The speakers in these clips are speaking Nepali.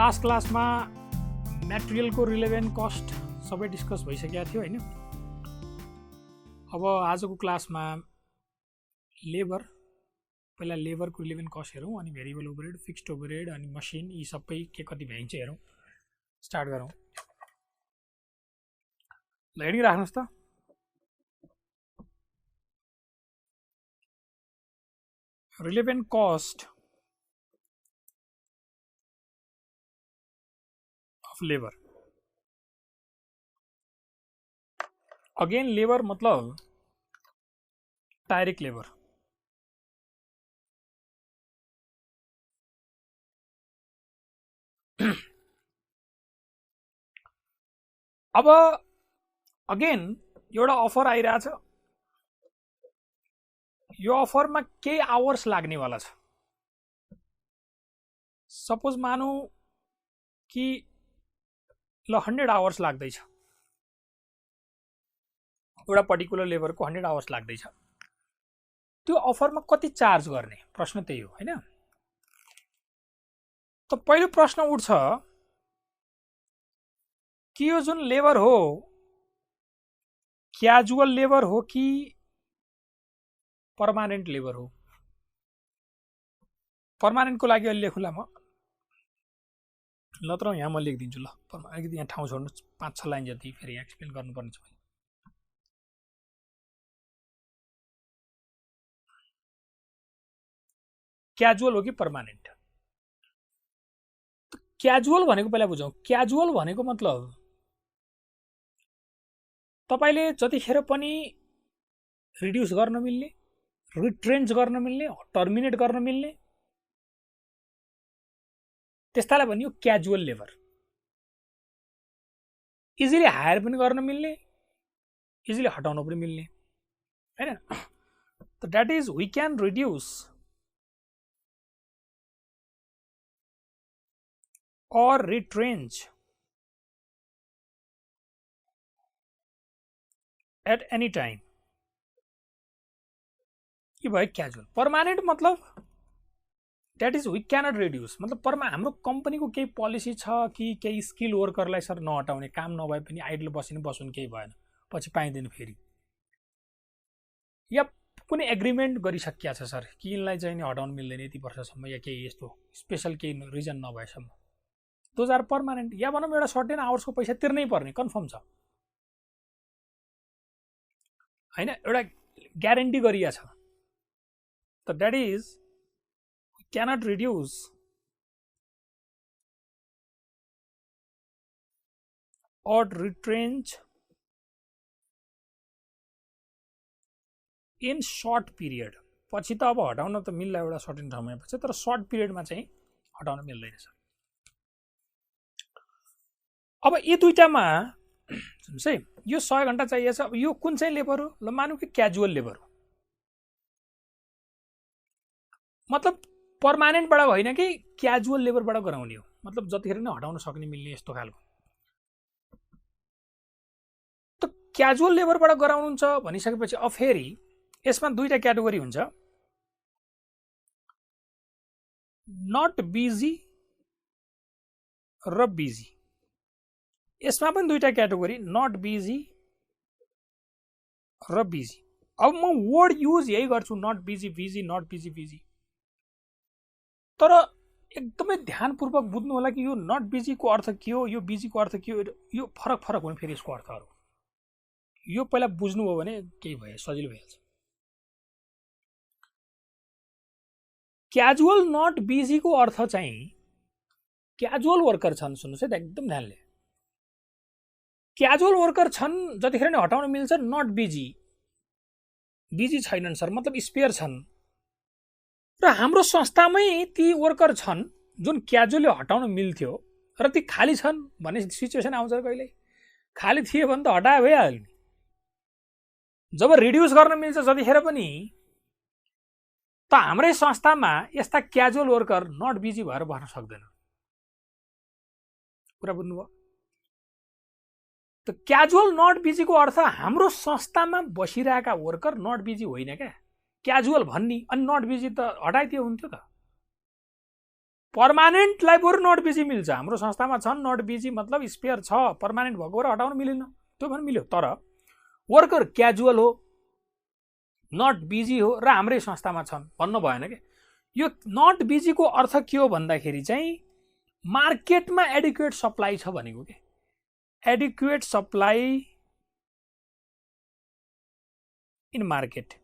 लास्ट क्लासमा मटेरियलको रिलेभेन्ट कस्ट सबै डिस्कस भइसकेको थियो हैन। अब आजको क्लासमा लेबर, पहिला लेबरको रिलेभेन्ट कस्ट हेरौँ, अनि भेरिएबल ओभरहेड, फिक्स्ड ओभरहेड, अनि मसिन, यी सबै के कति भ्याइन्छ हेरौँ। स्टार्ट गरौँ। ल हेडिङ राख्नुस् त। Relevant cost of labor। Again labour मतलब डायरेक्ट लेबर। अब अगेन एउटा अफर आइरहेछ, यो अफरमा केही आवर्स लाग्नेवाला छ। सपोज मानौँ कि ल 100 आवर्स लाग्दैछ, एउटा पर्टिकुलर लेबरको 100 आवर्स लाग्दैछ। त्यो अफरमा कति चार्ज गर्ने, प्रश्न त्यही हो हैन। त पहिलो प्रश्न उठ्छ कि यो जुन लेबर हो क्याजुअल लेबर हो कि पर्मानेन्ट लेबर हो। पर्मानेन्टको लागि अहिले लेखुला म, ल तर यहाँ म लेखिदिन्छु। ल अलिकति यहाँ ठाउँ छोड्नु, 5-6 लाइन जति फेरि एक्सप्लेन गर्नुपर्ने छ। क्याजुअल हो कि पर्मानेन्ट। क्याजुअल भनेको पहिला बुझौँ। क्याजुअल भनेको मतलब तपाईले जतिखेर पनि रिड्युस गर्न मिल्ने, रिट्रेन्च गर्न मिल्ने, टर्मिनेट गर्न मिल्ने, त्यस्तालाई भनियो क्याजुअल लेबर। इजिली हायर पनि गर्न मिल्ने, इजिली हटाउन पनि मिल्ने हैन। त that is we can reduce or retrench at any time। ये भयो क्याजुअल। पर्मानेन्ट मतलब that is we cannot reduce, मतलब हाम्रो कम्पनीको केही पोलिसी छ कि केही स्किल वर्करलाई सर नहटाउने, काम नभए पनि आइडल बस्नु केही भएन, पछि पाइँदैन फेरि, या कुनै एग्रिमेन्ट गरिसकिया छ सर कि यिनलाई चाहिँ नि हटाउन मिल्दैन यति वर्षसम्म, या केही यस्तो स्पेशल केही रिजन नभएसम्म, दोज आर पर्मानेन्ट। या भनौँ एउटा सर्टेन आवर्सको पैसा तिर्नै पर्ने कन्फर्म छ हैन, एउटा ग्यारेन्टी गरिया छ। त that is cannot reduce or retrench in short period। पछि त अब हटाउन त मिल्ला एउटा सर्टेन समयपछि, तर सर्ट पिरियडमा चाहिँ हटाउन मिल्दैन छ। अब यी दुईटामा सुन्नुस् है, यो 100 घण्टा चाहिएछ। अब यो कुन चाहिँ लेबर हो? ल मानौँ कि क्याजुअल लेबर हो, मतलब पर्मानेन्टबाट होइन कि क्याजुअल लेबरबाट गराउने हो, मतलब जतिखेर नै हटाउन सक्ने मिल्ने यस्तो खालको। त क्याजुअल लेबरबाट गराउनुहुन्छ भनिसकेपछि अब फेरि यसमा दुईटा क्याटेगोरी हुन्छ, नट बिजी र बिजी। यसमा पनि दुईटा क्याटेगोरी, नट बिजी र बिजी। अब म वर्ड युज यही गर्छु, not busy busy, not busy busy. तर एकदमै ध्यानपूर्वक बुझ्नु होला कि यो नट बिजीको अर्थ के हो, यो बिजीको अर्थ के हो, यो फरक हुने फेरि यसको अर्थहरू। यो पहिला बुझ्नुभयो भने केही भयो, सजिलो भइहाल्छ। क्याजुअल नट बिजीको अर्थ चाहिँ क्याजुअल वर्कर छन्, सुन्नुहोस् है त एकदम ध्यानले। क्याजुअल वर्कर छन्, जतिखेर नै हटाउन मिल्छ, नट बिजी, बिजी छैनन् सर, मतलब स्पेयर छन्। र हाम्रो संस्थामै ती वर्कर छन् जुन क्याजुअली हटाउन मिल्थ्यो र ती खाली छन् भन्ने सिचुएसन आउँछ कहिले। खाली थिए भने त हटाए भइहाल्यो नि। जब रिड्युस गर्न मिल्छ जतिखेर पनि, त हाम्रै संस्थामा यस्ता क्याजुअल वर्कर नट बिजी भएर बस्न सक्दैन। कुरा बुझ्नुभयो? त क्याजुअल नट बिजीको अर्थ हाम्रो संस्थामा बसिरहेका वर्कर नट बिजी होइन क्या, क्याजुअल भन्ने, अनि नट बिजी त हटाइदियो हुन्थ्यो त। पर्मानेन्टलाई बरु नट बिजी मिल्छ। हाम्रो संस्थामा छन् नट बिजी, मतलब स्पेयर छ, पर्मानेन्ट भएको भएर हटाउन मिलेन, त्यो पनि मिल्यो। तर वर्कर क्याजुअल हो, नट बिजी हो र हाम्रै संस्थामा छन् भन्नु भएन के। यो नट बिजीको अर्थ के हो भन्दाखेरि चाहिँ मार्केटमा एडिक्वेट सप्लाई छ भनेको के। एडिक्वेट सप्लाई इन मार्केट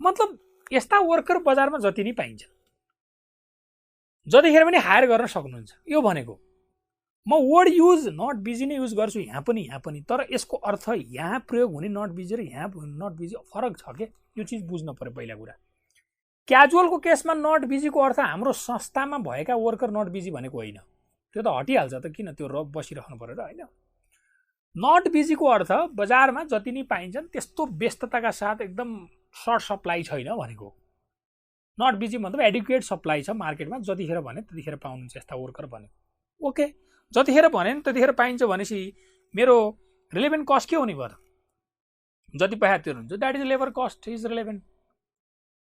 मतलब यस्ता वर्कर बजारमा जति नै पाइन्छ जतिखेर पनि हायर गर्न सक्नुहुन्छ। यो भनेको म वर्ड युज नट बिजी नै युज गर्छु यहाँ पनि, तर यसको अर्थ यहाँ प्रयोग हुने नट बिजी र यहाँ नट बिजी फरक छ के। यो चिज बुझ्न पर्यो पहिला कुरा। क्याजुअलको केसमा नट बिजीको अर्थ हाम्रो संस्थामा भएका वर्कर नट बिजी भनेको होइन, त्यो त हटिहाल्छ त, किन त्यो बसिराख्नु पर्यो र होइन। नट बिजीको अर्थ बजारमा जति नै पाइन्छन् त्यस्तो व्यस्तताका साथ एकदम सर्ट सप्लाई छैन भनेको। नट बिजी मतलब एडिक्वेट सप्लाई छ मार्केटमा, जतिखेर भने त्यतिखेर पाउनुहुन्छ यस्ता वर्कर भनेको। ओके, जतिखेर भने त्यतिखेर पाइन्छ भनेपछि मेरो रिलेभेन्ट कस्ट के हुने भयो? जति पैसा तिर्नुहुन्छ that is labour cost is relevant.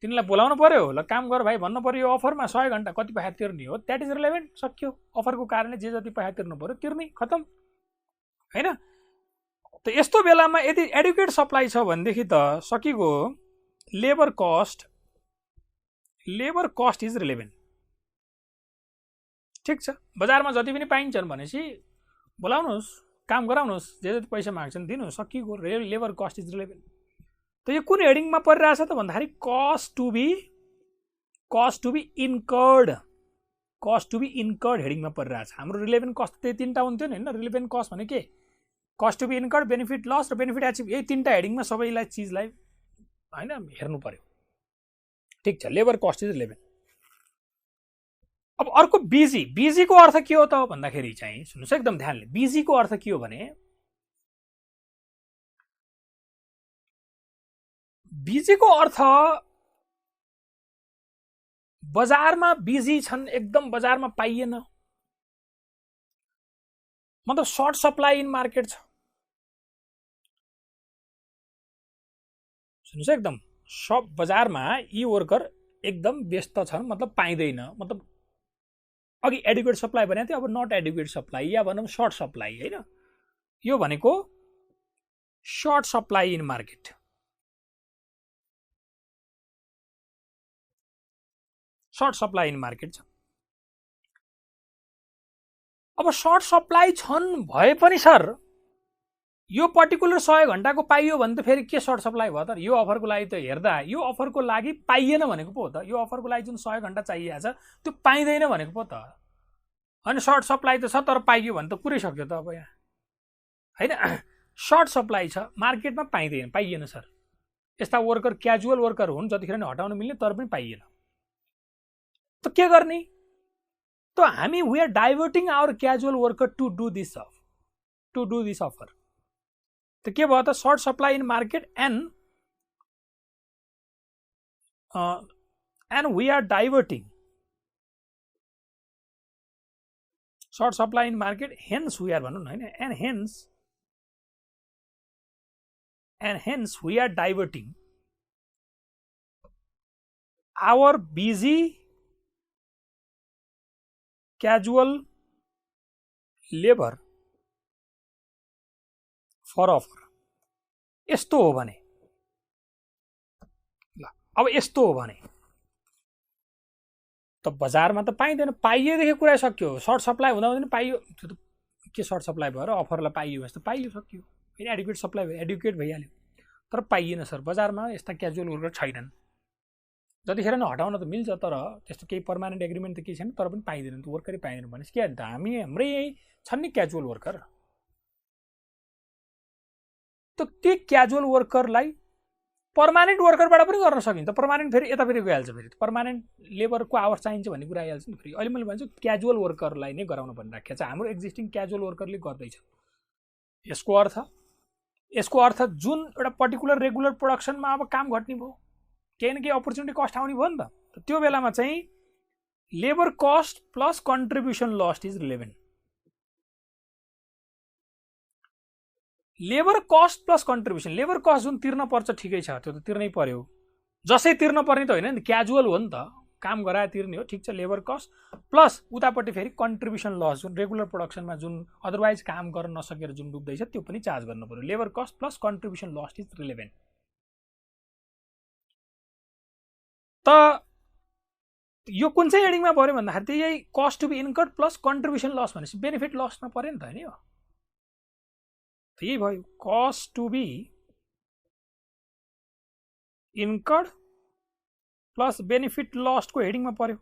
तिनीलाई बोलाउनु पर्यो, ल काम गर भाइ भन्नु पर्यो, यो अफरमा 100 घन्टा कति पैसा तिर्ने हो, द्याट इज रिलेभेन्ट, सक्यो। अफरको कारणले जे जति पैसा तिर्नु पर्यो तिर्ने, खतम हैन। त यस्तो बेलामा यदि एडुकेट सप्लाई छ भनेदेखि त सकिगयो। लेबर कस्ट इज रिलेभेन्ट, ठिक छ। बजारमा जति पनि पाइन्छन् भनेपछि बोलाउनुहोस्, काम गराउनुहोस्, जे जति पैसा माग्छन् दिनु, सकिगयो। Labour cost is relevant. त यो कुन हेडिङमा परिरहेछ त भन्दाखेरि कस्ट टु बी इन्कर्ड हेडिङमा परिरहेछ। हाम्रो रिलेभेन्ट कस्ट त्यही तीनटा हुन्थ्यो नि हैन। रिलेभेन्ट कस्ट भने के? Cost to be incurred, benefit loss र बेनिफिट एचिभ, यही तीनटा हेडिङमा सबैलाई चिजलाई हैन हेर्नु पर्यो, ठिक छ। Labour cost is relevant. अब अर्को बिजीको अर्थ के हो त भन्दाखेरि चाहिँ सुन्नुस् एकदम ध्यानले। बिजीको अर्थ के हो भने बिजीको अर्थ बजारमा बिजी छन्, एकदम बजारमा पाइएन, मतलब सर्ट सप्लाई इन मार्केट छ। सुन्नुस् एकदम, सब बजारमा यी वर्कर एकदम व्यस्त छन्, मतलब पाइँदैन, मतलब अघि एडुकेट सप्लाई भनेको थियो, अब नट एडुकेट सप्लाई या भनौँ सर्ट सप्लाई हैन। यो भनेको short supply in market. Short supply in market छ। अब सर्ट सप्लाई छन् भए पनि सर यो पर्टिकुलर 100 घण्टाको पाइयो भने त फेरि के सर्ट सप्लाई भयो त? यो अफरको लागि त हेर्दा यो अफरको लागि पाइएन भनेको पो हो त। यो अफरको लागि जुन 100 घण्टा चाहिएको छ त्यो पाइँदैन भनेको पो त। अनि सर्ट सप्लाई त छ तर पाइयो भने त कुरै सक्यो त अब यहाँ हैन। सर्ट सप्लाई छ, मार्केटमा पाइएन सर। यस्ता वर्कर क्याजुअल वर्कर हुन् जतिखेर नि हटाउन मिल्ने तर पनि पाइएन, त के गर्ने? त हामी we are diverting our casual worker to do this offer. त के भयो त? Short supply in market and we are diverting short supply in market, hence we are भनौँ न हैन, and hence we are diverting our busy casual labour for offer. यस्तो हो भने ल, अब यस्तो हो भने त बजारमा त पाइँदैन, पाइएदेखि कुरा सक्यो। सर्ट सप्लाई हुँदा हुँदैन पाइयो, त्यो त के सर्ट सप्लाई भएर अफरलाई पाइयो भने त पाइयो, सक्यो। फेरि एडुकेट सप्लाई भयो, एडुकेट भइहाल्यो, तर पाइएन सर। बजारमा यस्ता क्याजुअल वर्कर छैनन्। जतिखेर नै हटाउन त मिल्छ तर त्यस्तो केही पर्मानेन्ट एग्रिमेन्ट त केही छैन, तर पनि पाइँदैन, त्यो वर्करै पाइँदैन भनेपछि के त हाम्रै यही छन् नि क्याजुअल वर्कर। त त्यो क्याजुअल वर्करलाई पर्मानेन्ट वर्करबाट पनि गर्न सकिन्छ। पर्मानेन्ट फेरि यता फेरि गइहाल्छ, फेरि पर्मानेन्ट लेबरको आवर्स चाहिन्छ भन्ने कुरा आइहाल्छ नि फेरि। अहिले मैले भन्छु क्याजुअल वर्करलाई नै गराउन भनिराखेको छ, हाम्रो एक्जिस्टिङ क्याजुअल वर्करले गर्दैछ। यसको अर्थ जुन एउटा पर्टिकुलर रेगुलर प्रोडक्सनमा अब काम घट्ने भयो, केही न केही अपर्च्युनिटी कस्ट आउने भयो नि त त्यो बेलामा चाहिँ labour cost plus contribution lost is relevant. Labour cost plus contribution, labour cost जुन तिर्न पर्छ ठिकै छ, त्यो त तिर्नै पर्यो, जसै तिर्न पर्ने त होइन नि, क्याजुअल हो नि त। काम गराए तिर्ने हो, ठिक छ, लेबर कस्ट प्लस उतापट्टि फेरि कन्ट्रिब्युसन लस जुन रेगुलर प्रोडक्सनमा जुन अदरवाइज काम गर्न नसकेर जुन डुब्दैछ त्यो पनि चार्ज गर्नु पर्यो। Labour cost plus contribution loss is relevant. त यो कुन चाहिँ हेडिङमा पर्यो भन्दाखेरि त यही cost to be incurred plus contribution loss भनेपछि बेनिफिट लसमा पर्यो नि त हैन? यो यही भयो, cost to be incurred plus benefit लसको हेडिङमा पर्यो।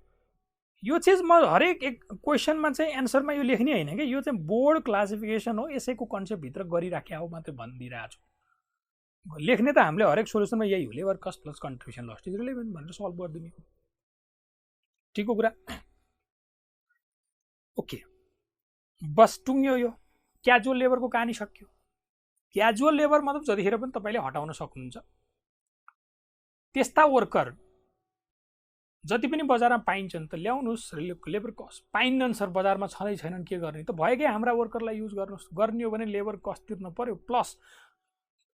यो चिज म हरेक एक क्वेसनमा चाहिँ एन्सरमा यो लेख्ने होइन कि, यो चाहिँ बोर्ड क्लासिफिकेसन हो, यसैको कन्सेप्टभित्र गरिराख्या हो मात्रै भनिदिइरहेको छु। लेख्ने त हामीले हरेक सोल्युसनमा यही हो, labour cost plus contribution loss is relevant भनेर सल्भ गरिदिने हो। ठिकको कुरा? ओके, बस टुङ्ग्यो यो क्याजुअल लेबरको कहानी सक्यो। क्याजुअल लेबर मतलब जतिखेर पनि तपाईँले हटाउन सक्नुहुन्छ। त्यस्ता वर्कर जति पनि बजारमा पाइन्छन् त ल्याउनुहोस्, लेबर कस्ट पाइन्नन् सर बजारमा छँदै छैनन् के गर्ने, त भयो कि हाम्रा वर्करलाई युज गर्नुहोस्। गर्ने हो भने लेबर कस्ट तिर्नु पर्यो प्लस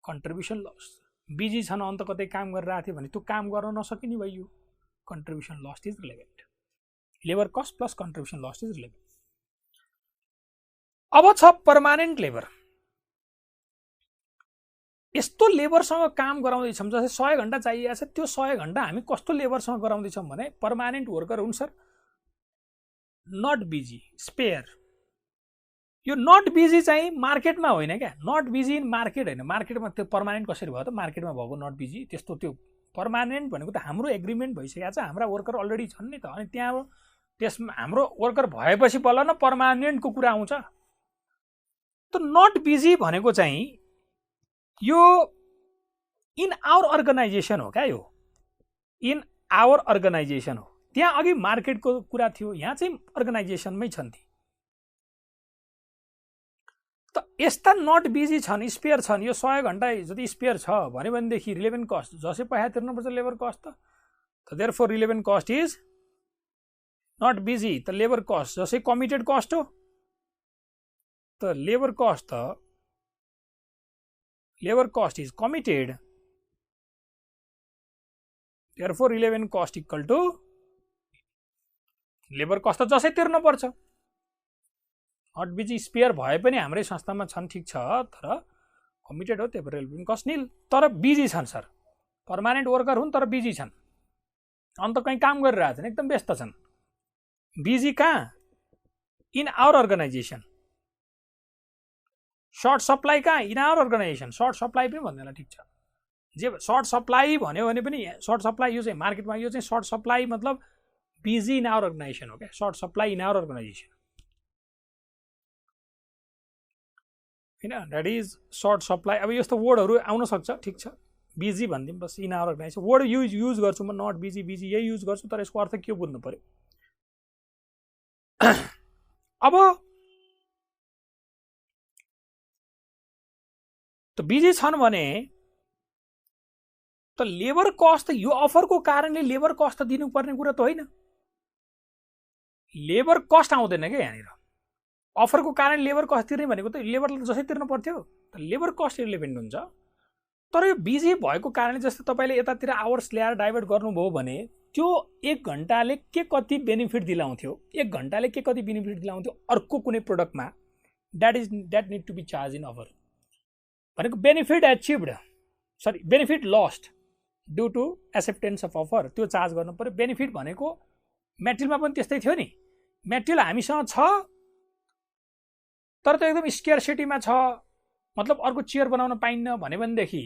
कन्ट्रिब्युसन लस। बिजी छन्, अन्त कतै काम गरिरहेको थियो भने त्यो काम गर्न नसकिने भयो, contribution loss is relevant. Labour cost plus contribution loss is relevant. अब छ पर्मानेन्ट लेबर। यस्तो लेबरसँग काम गराउँदैछौँ जस्तै 100 घण्टा चाहिएको छ, त्यो 100 घण्टा हामी कस्तो लेबरसँग गराउँदैछौँ भने पर्मानेन्ट वर्कर हुन् सर, नट बिजी, स्पेयर। यो नट बिजी चाहिँ मार्केटमा होइन क्या, नट बिजी इन मार्केट होइन। मार्केटमा त्यो पर्मानेन्ट कसरी भयो त? मार्केटमा भएको नट बिजी त्यस्तो। त्यो पर्मानेन्ट भनेको त हाम्रो एग्रिमेन्ट भइसकेको छ, हाम्रा वर्कर अलरेडी छन् नि त, अनि त्यहाँ त्यसमा हाम्रो वर्कर भएपछि बल्ल न पर्मानेन्टको कुरा आउँछ। त नट बिजी भनेको चाहिँ यो इन आवर अर्गनाइजेसन हो क्या, यो इन आवर अर्गनाइजेसन हो। त्यहाँ अघि मार्केटको कुरा थियो, यहाँ चाहिँ अर्गनाइजेसनमै छन् ती। त यस्ता नट बिजी छन्, स्पेयर छन्, यो 100 घण्टा जति स्पेयर छ भनेदेखि रिलेभेन्ट कस्ट जसै पैसा तिर्नुपर्छ लेबर कस्ट त therefore relevant cost is not busy. त लेबर कस्ट जसै कमिटेड कस्ट हो, त labour cost is committed, therefore relevant cost equal to labour cost त जसै तिर्नु पर्छ। नट बिजी स्पेयर भए पनि हाम्रै संस्थामा छन्, ठिक छ, तर कमिटेड हो, त्यही भएर रिलेभेन्ट कस्ट निल। तर बिजी छन् सर, पर्मानेन्ट वर्कर हुन् तर बिजी छन्, अन्त कहीँ काम गरिरहेको छन्, एकदम व्यस्त छन्। बिजी कहाँ? In our organisation. Short supply कहाँ? In our organisation. Short supply पनि भन्दैन, ठिक छ, जे सर्ट सप्लाई भन्यो भने पनि सर्ट सप्लाई यो चाहिँ मार्केटमा यो चाहिँ सर्ट सप्लाई मतलब बिजी इन आवर अर्गनाइजेसन हो क्या, short supply in our organisation हैन, द्याट इज सर्ट सप्लाई। अब यस्तो वर्डहरू आउन सक्छ, ठिक छ, बिजी भनिदिउँ बस, in our organisation word use गर्छु म, नट बिजी बिजी यही युज गर्छु, तर यसको अर्थ के बुझ्नु पर्यो। अब त बिजी छन् भने त लेबर कस्ट त यो अफरको कारणले लेबर कस्ट त दिनुपर्ने कुरा त होइन, लेबर कस्ट आउँदैन क्या यहाँनिर। अफरको कारण लेबर कस्ट तिर्ने भनेको त लेबरलाई जसै तिर्नु पर्थ्यो, त लेबर कस्ट रिलेभेन्ट हुन्छ। तर यो बिजी भएको कारणले जस्तो तपाईँले यतातिर आवर्स ल्याएर डाइभर्ट गर्नुभयो भने त्यो 1 घण्टाले के कति बेनिफिट दिलाउँथ्यो, 1 घण्टाले के कति बेनिफिट दिलाउँथ्यो अर्को कुनै प्रोडक्टमा, that need to be charge in offer भनेको benefit achieved, sorry benefit lost due to acceptance of offer, त्यो चार्ज गर्नु पर्यो। बेनिफिट भनेको मेटेरियलमा पनि त्यस्तै थियो नि, मेटेरियल हामीसँग छ तर त्यो एकदम स्केयरसिटीमा छ, मतलब अर्को चेयर बनाउन पाइन्न भनेदेखि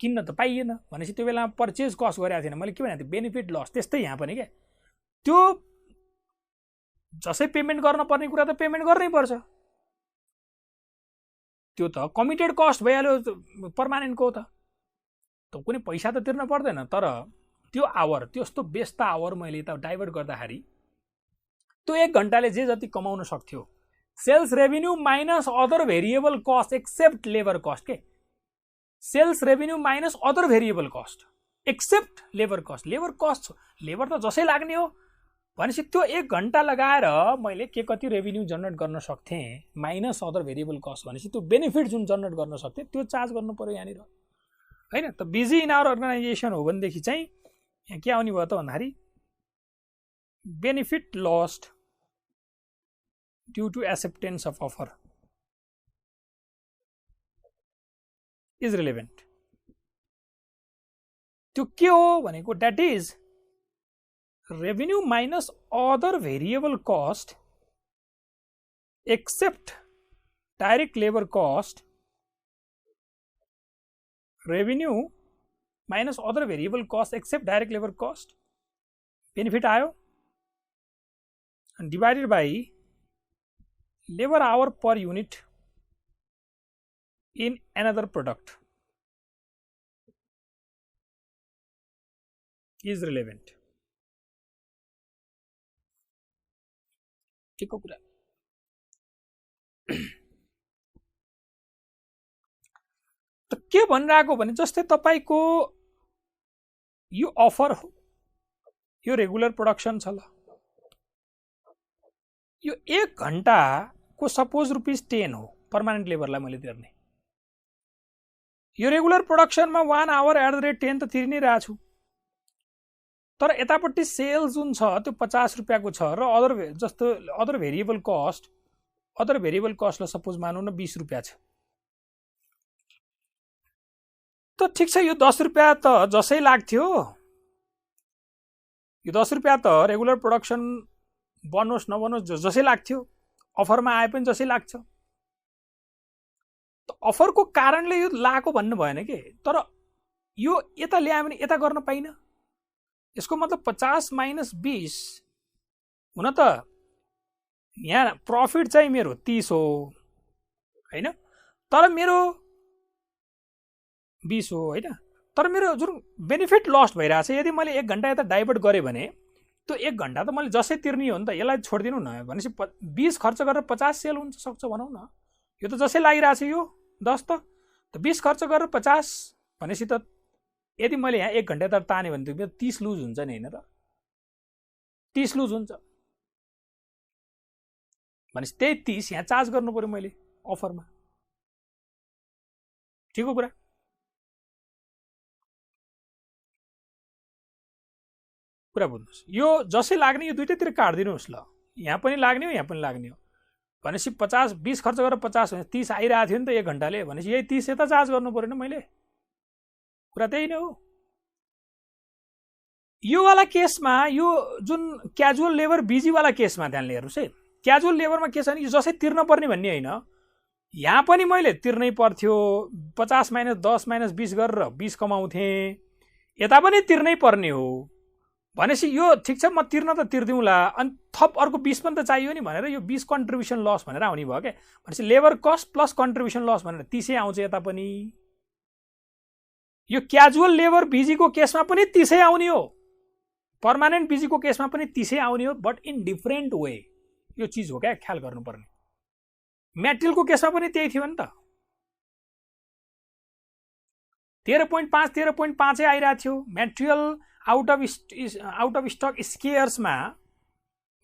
किन्न त पाइएन भनेपछि त्यो बेलामा पर्चेज कस्ट गरेको थिएन, मैले के भनेको थिएँ बेनिफिट लस। त्यस्तै यहाँ पनि क्या, त्यो जसै पेमेन्ट गर्न पर्ने कुरा त पेमेन्ट गर्नै पर्छ, त्यो त कमिटेड कस्ट भइहाल्यो पर्मानेन्टको त कुनै पैसा त तिर्न पर्दैन। तर त्यो आवर, त्यस्तो व्यस्त आवर मैले त डाइभर्ट गर्दाखेरि त्यो 1 घण्टाले जे जति कमाउन सक्थ्यो, sales revenue minus other variable cost except labour cost के, sales revenue minus other variable cost except labour cost. Labour cost labour त जसै लाग्ने हो भनेपछि त्यो 1 घण्टा लगाएर मैले के कति रेभिन्यू जनरेट गर्न सक्थेँ माइनस अदर भेरिएबल कस्ट भनेपछि त्यो बेनिफिट जुन जनरेट गर्न सक्थेँ त्यो चार्ज गर्नु पर्यो यहाँनिर हैन। त बिजी इन आवर अर्गनाइजेसन हो भनेदेखि चाहिँ यहाँ के आउने भयो त भन्दाखेरि benefit lost due to acceptance of offer is relevant. त्यो के हो भनेको that is revenue minus other variable cost except direct labor cost. Revenue minus other variable cost except direct labor cost. Benefit आयो and divided by labor hour per unit in another product is relevant. ठीक हो कुरा. त के भनिरहेको भने जस्तै तपाईको यो अफर हो, यो रेगुलर प्रोडक्सन छ ल, यो 1 घण्टाको सपोज ₹10 हो पर्मानेन्ट लेबरलाई मैले तिर्ने. यो रेगुलर प्रोडक्सनमा 1 आवर एट द रेट 10 त तिर्नै रहेको छु. तर यतापट्टि सेल्स जुन छ त्यो ₹50 को छ र अदर भेरिएबल कस्टलाई सपोज मानौँ न ₹20 छ. त ठिक छ, यो ₹10 त जसै लाग्थ्यो, यो ₹10 त रेगुलर प्रोडक्सन बनोस् नबनोस् जसै लाग्थ्यो, अफरमा आए पनि जसै लाग्छ. त अफरको कारणले यो लागेको भन्नु भएन के. तर यो यता ल्यायो भने यता गर्न पाइन. यसको मतलब 50 माइनस 20 हुन त यहाँ प्रफिट चाहिँ मेरो 30 हो हैन, तर मेरो 20 हो हैन. तर मेरो जुन बेनिफिट लस्ट भइरहेछ, यदि मैले 1 घण्टा यता डाइभर्ट गरेँ भने त्यो 1 घण्टा त मैले जसै तिर्ने हो नि त. यसलाई छोडिदिनु न भनेपछि 20 खर्च गरेर 50 सेल हुन्छ सक्छ भनौँ न. यो त जसै लागिरहेछ, यो 10 त 20 खर्च गरेर 50 भनेपछि त यदि मैले यहाँ 1 घण्टा त ताने भने त 30 लुज हुन्छ नि हैन र. 30 लुज हुन्छ भनेपछि त्यही 30 यहाँ चार्ज गर्नु पर्यो मैले अफरमा. ठिक हो कुरा. कुरा बुझ्नुहोस्. यो जसै लाग्ने यो दुईटैतिर काट्दिनुहोस् ल. यहाँ पनि लाग्ने हो, यहाँ पनि लाग्ने हो भनेपछि 20 खर्च गरेर 50 भने 30 आइरहेको थियो नि त 1 घण्टाले. भनेपछि यही 30 यता चार्ज गर्नु पर्यो नि मैले. कुरा त्यही नै हो. यो वाला केसमा, यो जुन क्याजुअल लेबर बिजी वाला केसमा ध्यान हेर्नुहोस् है. क्याजुअल लेबरमा के छ भने जसै तिर्न पर्ने भन्ने होइन. यहाँ पनि मैले तिर्नै पर्थ्यो. 50 माइनस 10 माइनस 20 गरेर 20 कमाउँथेँ. यता पनि तिर्नै पर्ने हो भनेपछि यो ठिक छ, म तिर्न त तिर्दिउँला, अनि थप अर्को 20 पनि त चाहियो नि भनेर यो 20 कन्ट्रिब्युसन लस भनेर आउने भयो क्या. भनेपछि labour cost plus contribution loss भनेर 30 आउँछ यता पनि. यो क्याजुअल लेबर बिजीको केसमा पनि 30 आउने हो, पर्मानेन्ट बिजीको केसमा पनि 30 आउने हो, बट इन डिफरेन्ट वे. यो चिज हो क्या, ख्याल गर्नुपर्ने. मेटेरियलको केसमा पनि त्यही थियो नि त. 13.5 13.5 आइरहेको थियो. मेटेरियल आउट अफ स्टक स्केयर्समा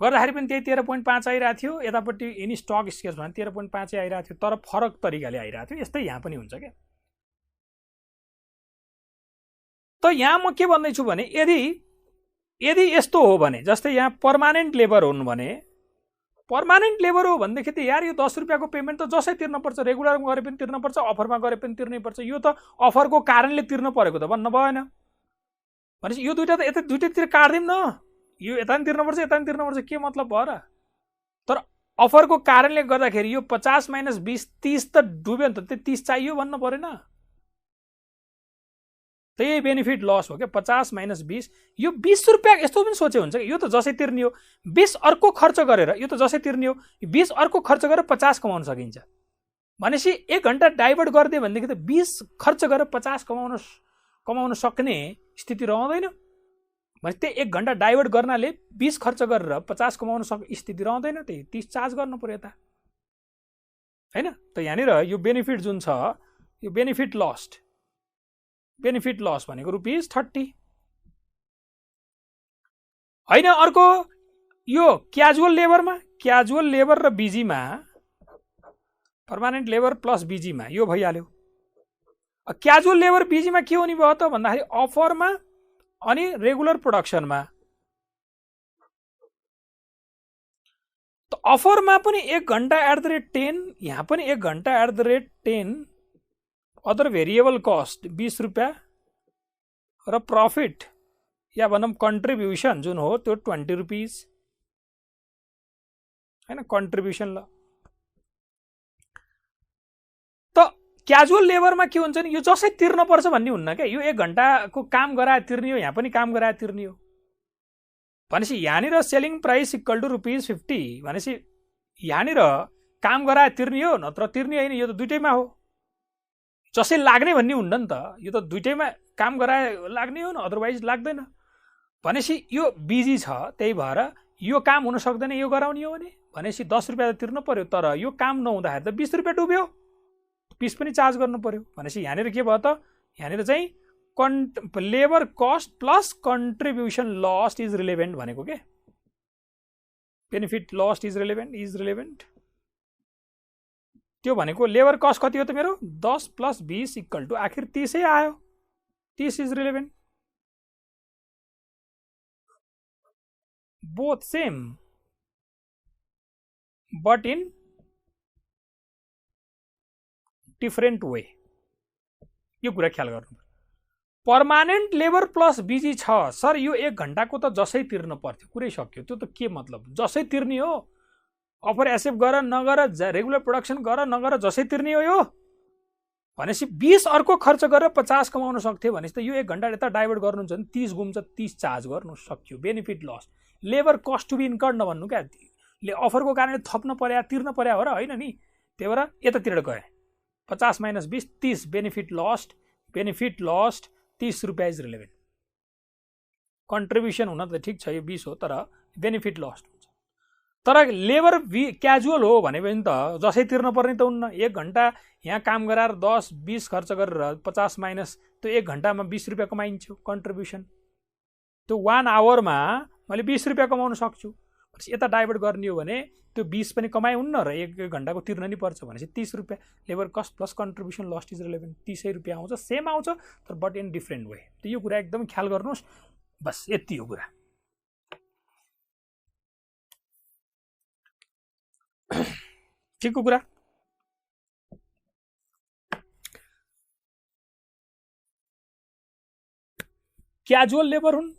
गर्दाखेरि पनि त्यही 13.5 आइरहेको थियो. यतापट्टि इन स्टक स्केयर्समा 13.5 आइरहेको थियो, तर फरक तरिकाले आइरहेको थियो. यस्तै यहाँ पनि हुन्छ क्या. त यहाँ म के भन्दैछु भने यदि यस्तो हो भने, जस्तै यहाँ पर्मानेन्ट लेबर हुनु भने, पर्मानेन्ट लेबर हो भनेदेखि त यार यो ₹10 को पेमेन्ट त जसै तिर्नुपर्छ, रेगुलरमा गरे पनि तिर्नुपर्छ, अफरमा गरे पनि तिर्नै पर्छ. यो त अफरको कारणले तिर्न परेको त भन्न भएन. भनेपछि यो दुईटा त यता दुईटैतिर काट्दिउँ न. यो यता पनि तिर्नुपर्छ, यता पनि तिर्नुपर्छ, के मतलब भयो र. तर अफरको कारणले गर्दाखेरि यो 50 माइनस 20 30 त डुब्यो नि त. त्यो 30 चाहियो भन्न परेन. त्यही बेनिफिट लस हो क्या. 50 माइनस 20 यो ₹20 यस्तो पनि सोचे हुन्छ कि यो त जसै तिर्ने हो. 20 अर्को खर्च गरेर यो त जसै तिर्ने हो, 20 अर्को खर्च गरेर 50 कमाउन सकिन्छ. भनेपछि 1 घण्टा डाइभर्ट गरिदियो भनेदेखि त 20 खर्च गरेर 50 कमाउन सक्ने स्थिति रहँदैन. भने त्यही 1 घण्टा डाइभर्ट गर्नाले 20 खर्च गरेर 50 कमाउन सक्ने स्थिति रहँदैन. त्यही 30 चार्ज गर्नु पर्यो यता हैन. त यहाँनिर यो बेनिफिट जुन छ, यो बेनिफिट लस भनेको ₹30 हैन. अर्को यो क्याजुअल लेबर र बिजीमा, पर्मानेन्ट लेबर प्लस बिजीमा यो भइहाल्यो. क्याजुअल लेबर बिजीमा के हुने भयो त भन्दाखेरि अफरमा अनि रेगुलर प्रोडक्सनमा अफरमा पनि 1 घण्टा @10, यहाँ पनि 1 घण्टा @10, अदर भेरिएबल कस्ट 20 रुपियाँ र प्रफिट या भनौँ कन्ट्रिब्युसन जुन हो त्यो 20 रुपिस हैन, कन्ट्रिब्युसन। ल त क्याजुअल लेबरमा के हुन्छ नि, यो जसै तिर्न पर्छ भन्ने हुन्न क्या, यो 1 घण्टाको काम गराए तिर्ने हो, यहाँ पनि काम गराए तिर्ने हो भनेपछि यहाँनिर सेलिङ प्राइस इक्वल टु ₹50 भनेपछि यहाँनिर काम गराए तिर्ने हो नत्र तिर्ने होइन, यो त दुइटैमा हो। जसै लाग्ने भन्ने हुन्न नि त, यो त दुइटैमा काम गराए लाग्ने हो न, अदरवाइज लाग्दैन। भनेपछि यो बिजी छ, त्यही भएर यो काम हुन सक्दैन यो गराउने हो भनेपछि 10 रुपियाँ त तिर्नु पर्यो, तर यो काम नहुँदाखेरि त 20 रुपियाँ डुब्यो, 20 पनि चार्ज गर्नु पर्यो। भनेपछि यहाँनिर के भयो त, यहाँनिर चाहिँ labour cost plus contribution lost is relevant भनेको के, बेनिफिट लस्ट इज रिलेभेन्ट। त्यो भनेको लेबर कस्ट कति हो त मेरो 10 + 20 = आखिर 30 आयो, 30 is relevant. Both same but in different way, यो कुरा ख्याल गर्नु। पर्मानेन्ट लेबर प्लस बिजी छ सर, यो 1 घण्टाको त जसै तिर्न पर्थ्यो, कुरै सक्यो, त्यो त के मतलब, जसै तिर्ने हो, अफर एक्सेप्ट गर नगर, रेगुलर प्रोडक्सन गर नगर, जसै तिर्ने हो यो भनेपछि 20 अर्को खर्च गरेर 50 कमाउन सक्थ्यो भनेपछि त यो 1 घण्टा यता डाइभर्ट गर्नुहुन्छ भने 30 गुम्छ, 30 चार्ज गर्नु सक्यो, benefit loss. Labour cost to be incurred नभन्नु क्या, अफरको कारणले थप्न पर्या तिर्न पर्या हो र होइन नि, त्यही भएर यतातिर गए 50 - 20 30, बेनिफिट लस्ट 30 रुपियाँ इज रिलेभेन्ट। कन्ट्रिब्युसन हुन त ठिक छ यो 20 हो, तर बेनिफिट लस्ट हुन्छ। तर लेबर क्याजुअल हो भने पनि त जसै तिर्न पर्ने त हुन्न, 1 घण्टा यहाँ काम गराएर 10 20 खर्च गरेर 50 माइनस त्यो 1 घण्टामा 20 रुपियाँ कमाइन्छ कन्ट्रिब्युसन, त्यो 1 आवरमा मैले 20 रुपियाँ कमाउन सक्छु। यता डाइभर्ट गर्ने हो भने त्यो 20 पनि कमाइ हुन्न र 1 घण्टाको तिर्न नि पर्छ भनेपछि 30 रुपियाँ labour cost plus contribution lost is relevant, 30 रुपियाँ आउँछ, सेम आउँछ तर बट इन डिफरेन्ट वे। त यो कुरा एकदम ख्याल गर्नुहोस्, बस यति हो कुरा। ठिकको कुरा। क्याजुअल लेबर हुन्,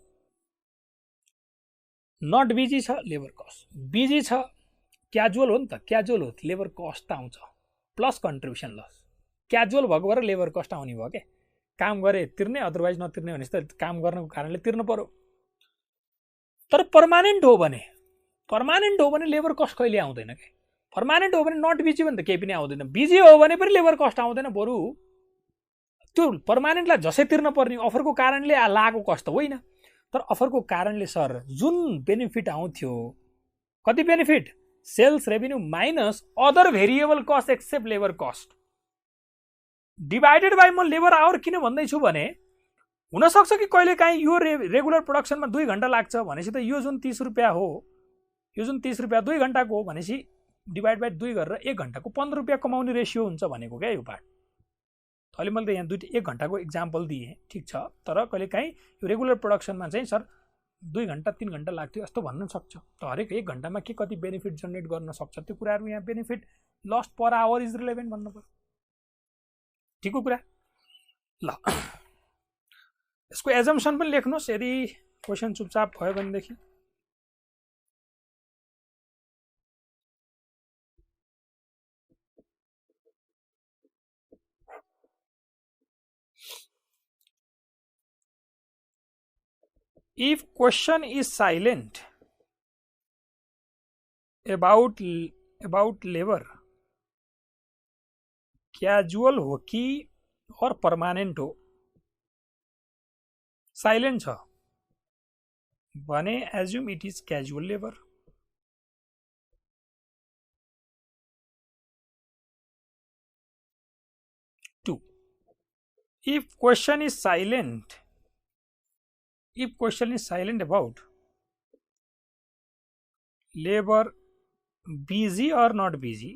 नट बिजी छ लेबर कस्ट, बिजी छ क्याजुअल हो नि त, क्याजुअल हो लेबर कस्ट त आउँछ प्लस कन्ट्रिब्युसन लस। क्याजुअल भएको भएर लेबर कस्ट आउने भयो क्या, काम गरे तिर्ने, अदरवाइज नतिर्ने भनेपछि त काम गर्नको कारणले तिर्नु पर्यो। तर पर्मानेन्ट हो भने लेबर कस्ट कहिले आउँदैन क्या, पर्मानेन्ट हो भने नट बिजी भने त केही पनि आउँदैन, बिजी हो भने पनि लेबर कस्ट आउँदैन, बरु त्यो पर्मानेन्टलाई जसै तिर्न पर्ने, अफरको कारणले लागेको कस्ट त होइन, तर अफरको कारणले सर जुन बेनिफिट आउँथ्यो, कति benefit, sales revenue minus other variable cost except labour cost divided by म लेबर आवर किन भन्दैछु भने हुनसक्छ कि कहिले काहीँ यो रेगुलर प्रोडक्सनमा 2 घण्टा लाग्छ भनेपछि त यो जुन 30 रुपियाँ हो, यो जुन 30 रुपियाँ 2 घण्टाको हो भनेपछि डिभाइड बाई 2 गरेर 1 घण्टाको 15 रुपियाँ कमाउने रेसियो हुन्छ भनेको क्या यो पार्ट। अहिले मैले त यहाँ 1 घण्टाको इक्जाम्पल दिएँ, ठिक छ, तर कहिले काहीँ यो रेगुलर प्रोडक्सनमा चाहिँ सर 2 घण्टा 3 घण्टा लाग्थ्यो यस्तो भन्न सक्छ, त हरेक 1 घण्टामा के कति बेनिफिट जेनेरेट गर्न सक्छ त्यो कुराहरू यहाँ benefit lost per hour is relevant भन्नु पर्यो। ठिकको कुरा। ल यसको एजम्पसन पनि लेख्नुहोस् यदि क्वेसन चुपचाप भयो भनेदेखि। If question is silent about labor, casual हो कि और permanent हो, silent छ भने assume it is casual labor. Two, if question is silent about labor busy or not busy,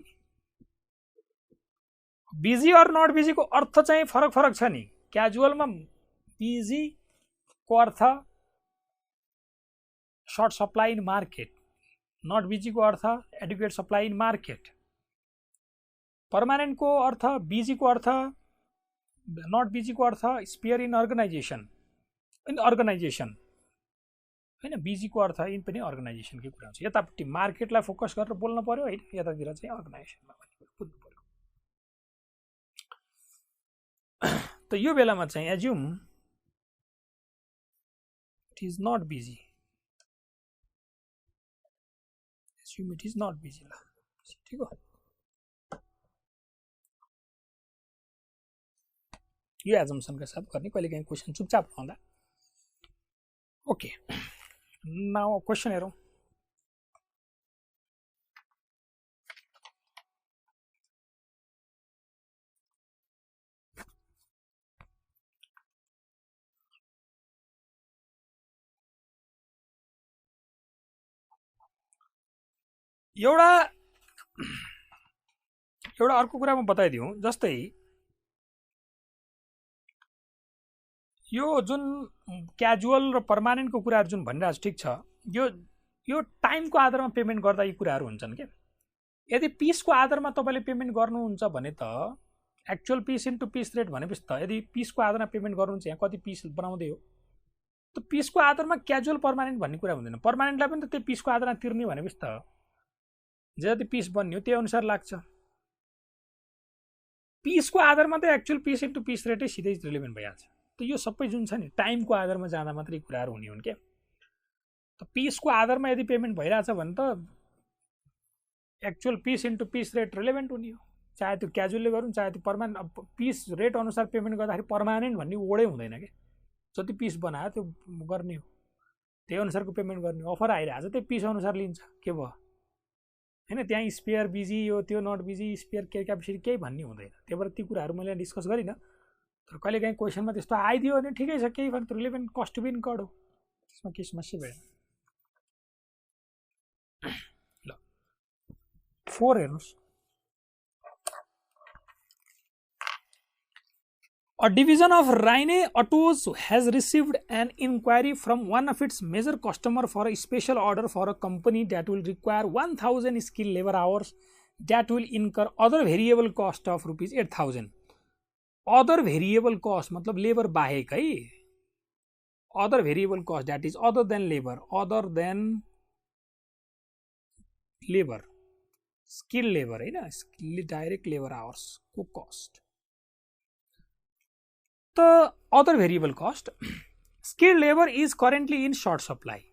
busy or not busy को अर्थ चाहिँ फरक छ नि। क्याजुअलमा बिजी को अर्थ short supply in market, not busy को अर्थ adequate supply in market, permanent को अर्थ बिजी को अर्थ नट बिजी को अर्थ स्पेयर इन अर्गनाइजेसन होइन, बिजी को अर्थ इन पनि अर्गनाइजेसनकै कुरा हुन्छ। यतापट्टि मार्केटलाई फोकस गरेर बोल्नु पर्यो होइन, यतातिर चाहिँ अर्गनाइजेसनमा बुझ्नु पर्यो। त यो बेलामा चाहिँ assume it is not busy, assume it is not busy, ल ठिक हो। यो एजम्सनका साथ गर्ने, कहिले काहीँ क्वेसन चुपचाप रहँदा। ओके, नाउ क्वेसन हेरौँ। एउटा अर्को कुरा म बताइदिउँ, जस्तै यो जुन क्याजुअल र पर्मानेन्टको कुराहरू जुन भनिरहेको ठिक छ, यो टाइमको आधारमा पेमेन्ट गर्दा यी कुराहरू हुन्छन् क्या। यदि पिसको आधारमा तपाईँले पेमेन्ट गर्नुहुन्छ भने त actual piece into piece rate भनेपछि त यदि पिसको आधारमा पेमेन्ट गर्नुहुन्छ, यहाँ कति पिस बनाउँदै हो, त पिसको आधारमा क्याजुअल पर्मानेन्ट भन्ने कुरा हुँदैन। पर्मानेन्टलाई पनि त त्यो पिसको आधारमा तिर्ने भनेपछि त जति पिस बन्यो त्यही अनुसार लाग्छ। पिसको आधारमा त एक्चुअल पिस इन्टु पिस रेटै सिधै रिलेभेन्ट भइहाल्छ। त यो सबै जुन छ नि टाइमको आधारमा जाँदा मात्रै कुराहरू हुने हुन् क्या। त पिसको आधारमा यदि पेमेन्ट भइरहेछ भने त actual piece into piece rate relevant हुने हो, चाहे त्यो क्याजुअलले गरौँ चाहे त्यो पर्मानेन्ट। अब पिस रेट अनुसार पेमेन्ट गर्दाखेरि पर्मानेन्ट भन्ने वर्डै हुँदैन क्या। जति पिस बनायो त्यो गर्ने हो, त्यही अनुसारको पेमेन्ट गर्ने हो। अफर आइरहेछ त्यही पिस अनुसार लिन्छ, के भयो होइन। त्यहाँ स्पेयर बिजी हो, त्यो नट बिजी, स्पेयर क्यापेसिटी केही भन्ने हुँदैन। त्यही भएर ती कुराहरू मैले डिस्कस गरिनँ। तर कहिले काहीँ क्वेसनमा त्यस्तो आइदियो भने ठिकै छ, केही फरक, रिलेभेन्ट कस्ट बिन कड हो, त्यसमा केही समस्या भएन। ल 4 हेर्नुहोस्। A division of Rhine Autos has received an inquiry from one of its major customers for a special order for a company that will require 1000 skilled labor hours that will incur other variable cost of rupees 8000. Other variable cost मतलब लेबर बाहेक है, other variable cost that is other than labor, skilled labor होइन, direct labor hours को cost. The other variable cost, skilled labor is currently in short supply,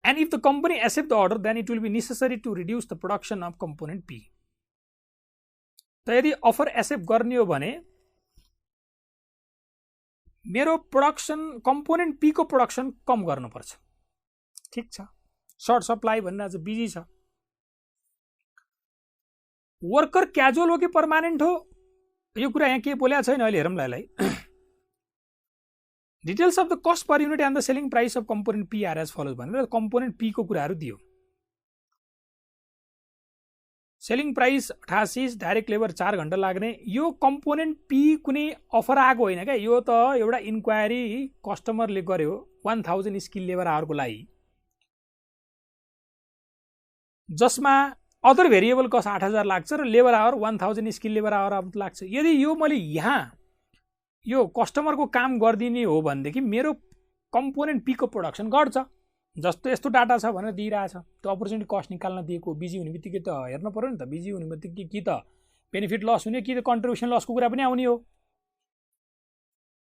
and if the company accepts the order, then it will be necessary to reduce the production of component P. त यदि अफर एक्सेप्ट गर्ने हो भने मेरो प्रोडक्सन कम्पोनेन्ट पी को प्रोडक्सन कम गर्नुपर्छ। ठिक छ, सर्ट सप्लाई भनेर आज बिजी छ। वर्कर क्याजुअल हो कि पर्मानेन्ट हो, यो कुरा यहाँ के बोलेको छैन, अहिले हेरौँला यसलाई। Details of the cost per unit and the selling price of component P R as follows भनेर कम्पोनेन्ट पी को कुराहरू दियो। सेलिङ प्राइस 88, डाइरेक्ट लेबर 4 घण्टा लाग्ने। यो कम्पोनेन्ट पी कुनै अफर आएको होइन क्या, यो त एउटा इन्क्वायरी कस्टमरले गर्यो 1000 स्किल लेबर आवरको लागि, जसमा अदर भेरिएबल कस्ट 8000 लाग्छ र labour our 1000 skill labour our लाग्छ। यदि यो मैले यहाँ यो कस्टमरको काम गरिदिने हो भनेदेखि मेरो कम्पोनेन्ट पी को प्रोडक्सन घट्छ। जस्तो यस्तो डाटा छ भनेर दिइरहेछ, त्यो अपर्च्युनिटी कस्ट निकाल्न दिएको, बिजी हुने बित्तिकै त हेर्नु पर्यो नि त। बिजी हुने बित्तिकै कि त बेनिफिट लस हुने कि त कन्ट्रिब्युसन लसको कुरा पनि आउने हो।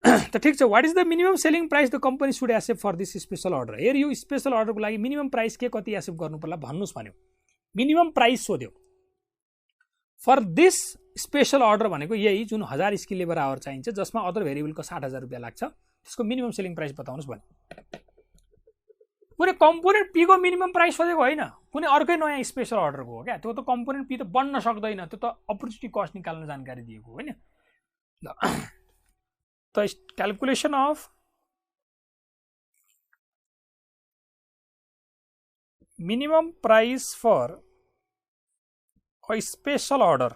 त ठिक छ, what is the minimum selling price the company should accept for this special order. हेर यो स्पेसल अर्डरको लागि मिनिमम प्राइस के कति एक्सेप्ट गर्नु पर्ला भन्नुहोस् भन्यो, मिनिमम प्राइस सोध्यो। फर दिस स्पेसल अर्डर भनेको यही जुन 1000 स्किल लेबर आवर चाहिन्छ, जसमा अदर भेरिएबलको 60,000 रुपियाँ लाग्छ, त्यसको मिनिमम सेलिङ प्राइस बताउनुहोस् भन्यो। कुनै कम्पोनेन्ट पी को मिनिमम प्राइस सोधेको होइन, कुनै अर्कै नयाँ स्पेसल अर्डरको हो क्या। त्यो त कम्पोनेन्ट पी त बन्न सक्दैन, त्यो त अपर्च्युनिटी कस्ट निकाल्न जानकारी दिएको होइन। ल त calculation of minimum price for a special order,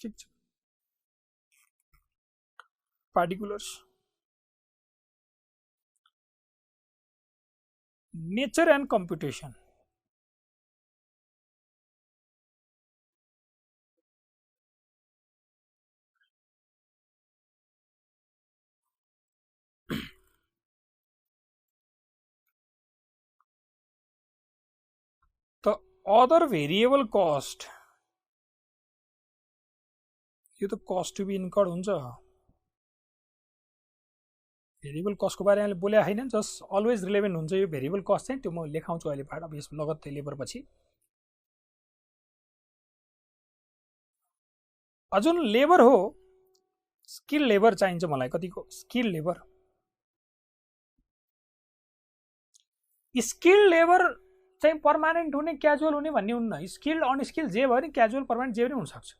ठिक छ। Particulars, nature and computation. त अदर भेरिएबल कस्ट, यो त कस्ट टु बी इन्कर्ड हुन्छ। भेरिएबल कस्टको बारेमा बोले होइन, जस्ट अलवेज रिलेभेन्ट हुन्छ यो भेरिएबल कस्ट चाहिँ, त्यो म लेखाउँछु अहिले पार्ट अब यस लगत्तै लेबर पछि। जुन लेबर हो, स्किल लेबर चाहिन्छ मलाई, कतिको स्किल लेबर। स्किल लेबर चाहिँ पर्मानेन्ट हुने क्याजुअल हुने भन्ने हुन्न, स्किल्ड अनस्किल्ड जे भयो नि, क्याजुअल पर्मानेन्ट जे पनि हुनसक्छ।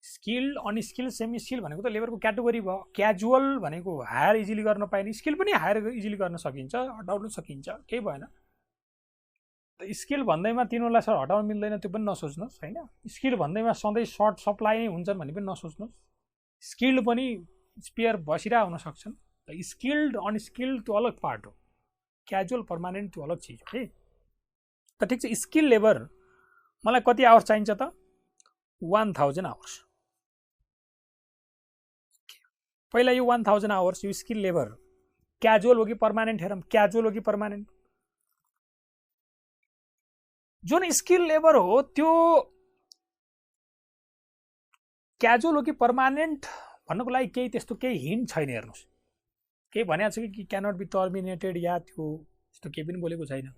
स्किल्ड अनस्किल्ड सेमी स्किल भनेको त लेबरको क्याटेगोरी भयो। क्याजुअल भनेको हायर इजिली गर्न पाइने, स्किल पनि हायर इजिली गर्न सकिन्छ, हटाउन सकिन्छ, केही भएन। स्किल भन्दैमा तिनीहरूलाई सर हटाउन मिल्दैन त्यो पनि नसोच्नुहोस् होइन। स्किल भन्दैमा सधैँ सर्ट सप्लाई नै हुन्छन् भन्ने पनि नसोच्नुहोस्। स्किल्ड पनि स्पेयर बसिरहेको हुन सक्छन्। स्किल्ड अनस्किल्ड त्यो अलग पार्ट हो, क्याजुअल पर्मानेन्ट त्यो अलग चिज हो है। त ठिक छ, स्किल लेबर मलाई कति आवर्स चाहिन्छ त? 1000 आवर्स। पहिला यो 1000 आवर्स यो स्किल लेबर क्याजुअल हो कि पर्मानेन्ट हेरौँ, क्याजुअल हो कि पर्मानेन्ट। जुन स्किल लेबर हो त्यो क्याजुअल हो कि पर्मानेन्ट भन्नुको लागि केही त्यस्तो केही हिन्ट छैन। हेर्नुहोस्, केही भनेको छ कि क्यानट बी टर्मिनेटेड या त्यो त्यस्तो केही पनि बोलेको छैन।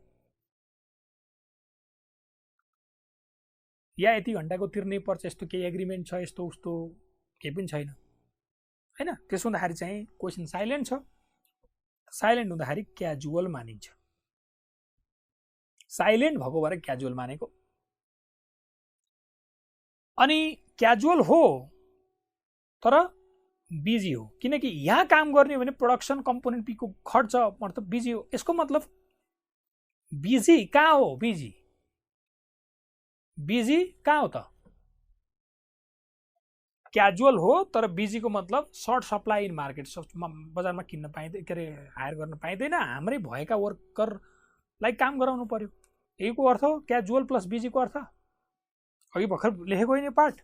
या यति घन्टाको तिर्नै पर्छ यस्तो केही एग्रिमेन्ट छ, यस्तो उस्तो केही पनि छैन हैन। त्यसो हुँदाखेरि चाहिँ क्वेसन साइलेन्ट छ। साइलेन्ट हुँदाखेरि क्याजुअल मानिन्छ। साइलेन्ट भएको भएर क्याजुअल मानेको। अनि क्याजुअल हो तर बिजी हो, किनकि यहाँ काम गर्ने हो भने प्रोडक्सन कम्पोनेन्ट पीको खर्च मतलब बिजी हो। यसको मतलब बिजी कहाँ हो? बिजी बिजी कहाँ हो त? क्याजुअल हो तर बिजीको मतलब सर्ट सप्लाई इन मार्केट, बजारमा किन्न पाइँदैन, के अरे हायर गर्न पाइँदैन, हाम्रै भएका वर्करलाई काम गराउनु पर्यो। यहीको अर्थ हो क्याजुअल प्लस बिजीको अर्थ। अघि भर्खर लेखेको होइन पार्ट।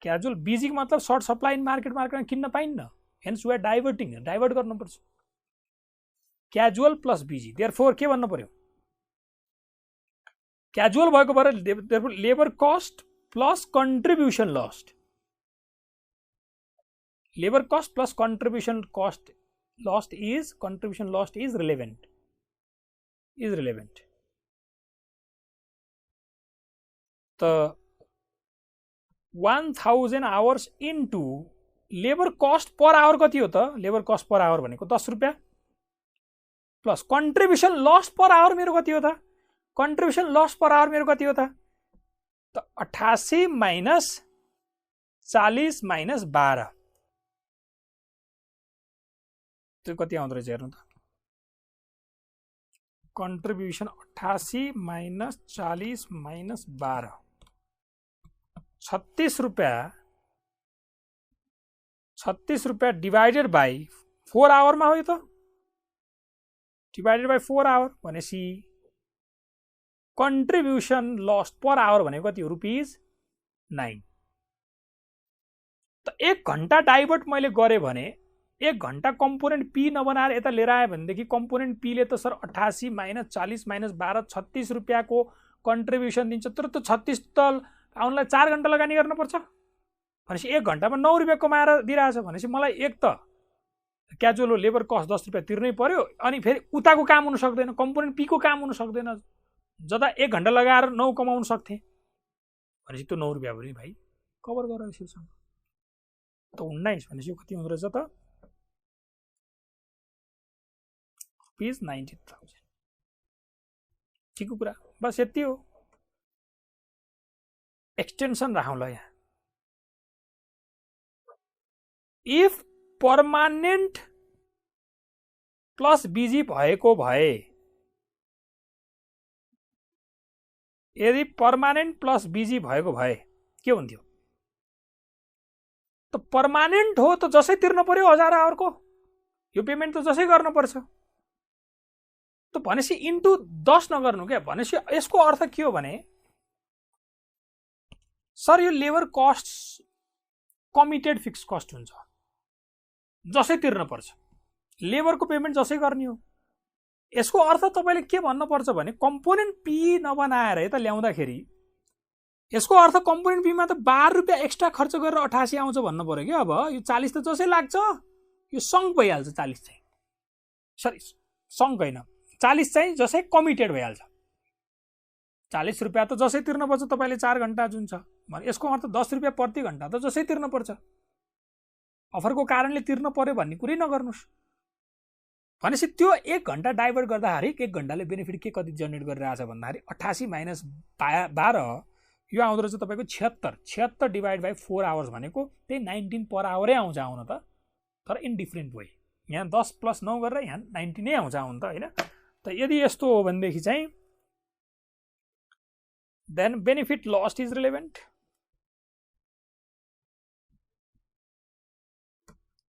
क्याजुअल बिजीको मतलब सर्ट सप्लाई इन मार्केटमा किन्न पाइन्न, hence we are diverting, divert गर्नुपर्छ। क्याजुअल प्लस बिजी, देयरफोर के भन्नु पर्यो? क्याजुअल भएको भएर labour cost plus contribution lost, labour cost plus contribution cost lost is, contribution lost is relevant, is relevant. त 1000 hours into labour cost per hour कति हो त? लेबर कस्ट पर आवर भनेको 10 रुपियाँ plus contribution lost per hour मेरो कति हो त? कन्ट्रिब्युसन लस्ट पर आवर मेरो कति हो त? 88 माइनस 40 माइनस 12, त्यो कति आउँदो रहेछ हेर्नु त? कन्ट्रिब्युसन 88 माइनस 40 माइनस 12, 36 रुपियाँ। 36 रुपियाँ डिभाइडेड बाई 4 आवरमा हो यो त, डिभाइडेड बाई 4 आवर भनेपछि कन्ट्रिब्युसन लस्ट पर आवर भनेको कति हो? ₹9। त 1 घण्टा डाइभर्ट मैले गरेँ भने 1 घण्टा कम्पोनेन्ट पी नबनाएर यता लिएर आयो भनेदेखि कम्पोनेन्ट पीले त सर 88 माइनस 40 माइनस 12 36 रुपियाँको कन्ट्रिब्युसन दिन्छ, तर त्यो 36 त आउनलाई 4 घण्टा लगानी गर्नुपर्छ भनेपछि 1 घण्टामा 9 रुपियाँ कमाएर दिइरहेछ भनेपछि मलाई एक त क्याजुअल हो लेबर कस्ट 10 रुपियाँ तिर्नै पर्यो, अनि फेरि उताको काम हुन सक्दैन, कम्पोनेन्ट पीको काम हुन सक्दैन, जता 1 घण्टा लगाएर 9 कमाउन सक्थे भनेपछि त्यो 9 रुपियाँ पनि भाइ कभर गर यसैसँग। त 19 भनेपछि कति हुँदो रहेछ त? ₹90,000। ठिकको कुरा, बस यति हो। एक्सटेन्सन राखौँ ल यहाँ। इफ पर्मानेन्ट प्लस बिजी भएको भए, यदि पर्मानेन्ट प्लस बिजी भएको भए के हुन्थ्यो? त पर्मानेन्ट हो त जसै तिर्न पर्यो 1000 आवरको, यो पेमेन्ट त जसै गर्नुपर्छ। त भनेपछि इन्टु 10 नगर्नु क्या। भनेपछि यसको अर्थ के हो भने सर यो labour cost committed fix cost हुन्छ, जसै तिर्न पर्छ, लेबरको पेमेन्ट जसै गर्ने हो। यसको अर्थ तपाईँले के भन्नुपर्छ भने कम्पोनेन्ट पी नबनाएर यता ल्याउँदाखेरि यसको अर्थ कम्पोनेन्ट पीमा त 12 रुपियाँ एक्स्ट्रा खर्च गरेर 88 आउँछ भन्नु पर्यो क्या। अब यो 40 त जसै लाग्छ, यो सङ्क भइहाल्छ। 40 चाहिँ सरी सङ्क होइन, 40 चाहिँ जसै कमिटेड भइहाल्छ। 40 रुपियाँ त जसै तिर्नुपर्छ तपाईँले 4 घन्टा जुन छ भने यसको अर्थ 10 रुपियाँ प्रति घन्टा त जसै तिर्नुपर्छ। अफरको कारणले तिर्न पर्यो भन्ने कुरै नगर्नुहोस्। भनेपछि त्यो 1 घन्टा डाइभर्ट गर्दाखेरि 1 घन्टाले बेनिफिट के कति जेनेरेट गरिरहेछ भन्दाखेरि 88 माइनस 12 यो आउँदो रहेछ तपाईँको 76। 76 डिभाइड बाई 4 आवर्स भनेको त्यही 19 पर आवरै आउँछ आउन त, तर इन डिफ्रेन्ट वे। यहाँ 10 प्लस 9 गरेर यहाँ 19 नै आउँछ आउन त होइन। त यदि यस्तो हो भनेदेखि चाहिँ then benefit lost is relevant.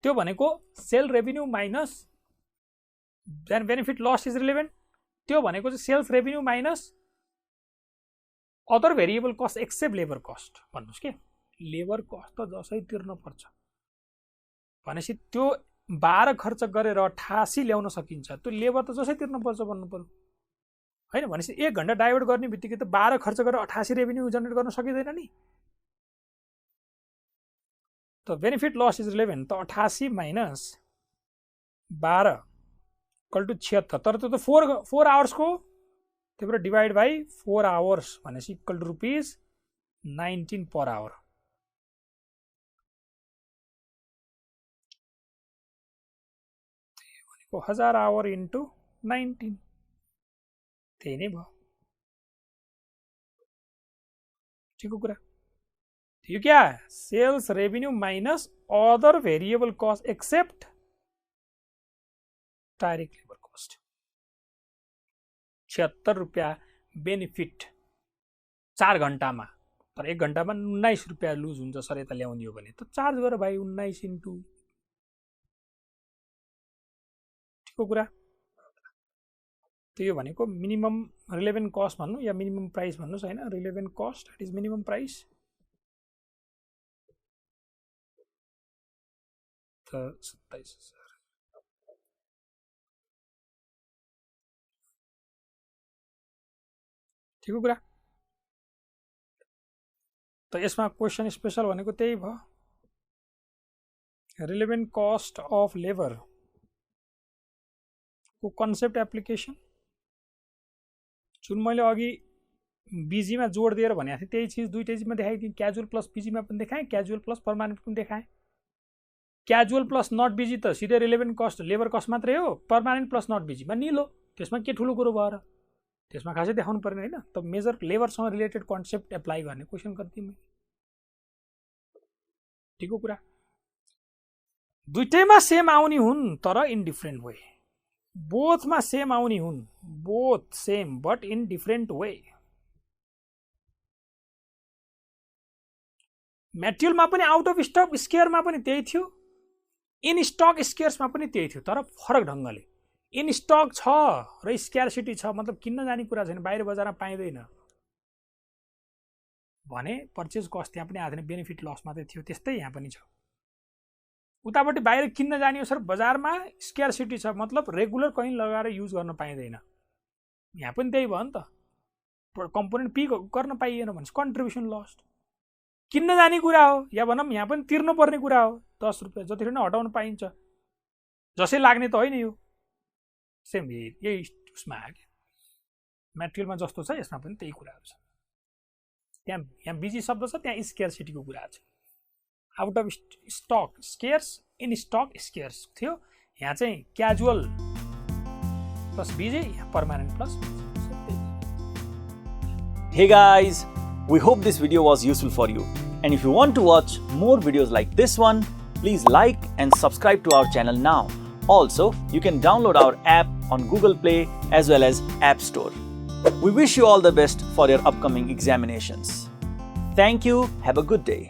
त्यो भनेको sale revenue minus then benefit lost is relevant. त्यो भनेको चाहिँ sales revenue minus other variable cost except labour cost भन्नुहोस् के। लेबर कस्ट त जसै तिर्न पर्छ भनेपछि त्यो 12 खर्च गरेर 88 ल्याउन सकिन्छ। त्यो लेबर त जसै तिर्न पर्छ भन्नु पर्यो होइन। भनेपछि 1 घन्टा डाइभर्ट गर्ने बित्तिकै त 12 खर्च गरेर 88 रेभिन्यू जेनेरेट गर्न सकिँदैन नि। त बेनिफिट लस इज रिलेभेन्ट त 88 माइनस 12 इक्वल टु 76। तर त्यो त 4 आवर्सको, त्यही भएर डिभाइड बाई 4 आवर्स भनेपछि इक्वल टु ₹19 पर आवर। त्यही भनेको 1000 आवर इन्टु 19, त्यही नै भयो। ठिकको कुरा। यो क्या sales revenue minus other variable cost except direct labour cost. 76 रुपियाँ बेनिफिट 4 घन्टामा, तर 1 घन्टामा 19 रुपियाँ लुज हुन्छ सर यता ल्याउने हो भने त चार्ज गर भाइ 19 इन्टु। ठिकको कुरा। त्यो भनेको मिनिमम रिलेभेन्ट कस्ट भन्नु या मिनिमम प्राइस भन्नुहोस् होइन। Relevant cost that is minimum price. त 27,000। ठिकको कुरा। त यसमा क्वेसन स्पेशल भनेको त्यही भयो। रिलेभेन्ट कस्ट अफ लेबर को कन्सेप्ट एप्लिकेसन जुन मैले अघि बीजीमा जोड दिएर भनेको थिएँ त्यही चिज दुईटै चिजमा देखाइदिएँ। क्याजुअल प्लस बीजीमा पनि देखाएँ, क्याजुअल प्लस पर्मानेन्ट पनि देखाएँ। क्याजुअल प्लस नट बीजी त सिधै रिलेभेन्ट कस्ट लेबर कस्ट मात्रै हो। पर्मानेन्ट प्लस नट बीजीमा निलो, त्यसमा के ठुलो कुरो भएर त्यसमा खासै देखाउनु पर्ने होइन। त मेजर लेबरसँग रिलेटेड कन्सेप्ट एप्लाई गर्ने क्वेसन गरिदिएँ मैले। ठिकको कुरा। दुईटैमा सेम आउने हुन् तर इन डिफ्रेन्ट वे। बोथमा सेम आउने हुन्, both same but in different way. मेटेरियलमा पनि आउट अफ स्टक स्केयरमा पनि त्यही थियो, इन स्टक स्केयर्समा पनि त्यही थियो, तर फरक ढङ्गले। इन स्टक छ र स्क्यारसिटी छ, मतलब किन्न जाने कुरा छैन, बाहिर बजारमा पाइँदैन भने पर्चेज कस्ट त्यहाँ पनि आएको थिएन, बेनिफिट लस मात्रै थियो। त्यस्तै यहाँ पनि छ। उतापट्टि बाहिर किन्न जाने हो सर, बजारमा स्क्यारसिटी छ, मतलब रेगुलर कहीँ लगाएर युज गर्न पाइँदैन। यहाँ पनि त्यही भयो नि त। कम्पोनेन्ट पी गर्न पाइएन भने कन्ट्रिब्युसन लस्ट। किन्न जाने कुरा हो या भनौँ यहाँ पनि तिर्नु पर्ने कुरा हो। 10 रुपियाँ जतिखेर नै हटाउन पाइन्छ, जसै लाग्ने त होइन। यो सेम यही उसमा आयो कि मेटेरियलमा जस्तो छ यसमा पनि त्यही कुराहरू छ। यहाँ बिजी शब्द छ, त्यहाँ स्केयरसिटीको कुरा छ। Out of stock scarce, in stock scarce थियो। यहाँ चाहिँ क्याजुअल प्लस बिजी, यहाँ permanent plus. Hey guys, we hope this video was useful for you. And if you want to watch more videos like this one, please like and subscribe to our channel now. Also, you can download our app on Google Play as well as App Store. We wish you all the best for your upcoming examinations. Thank you. Have a good day.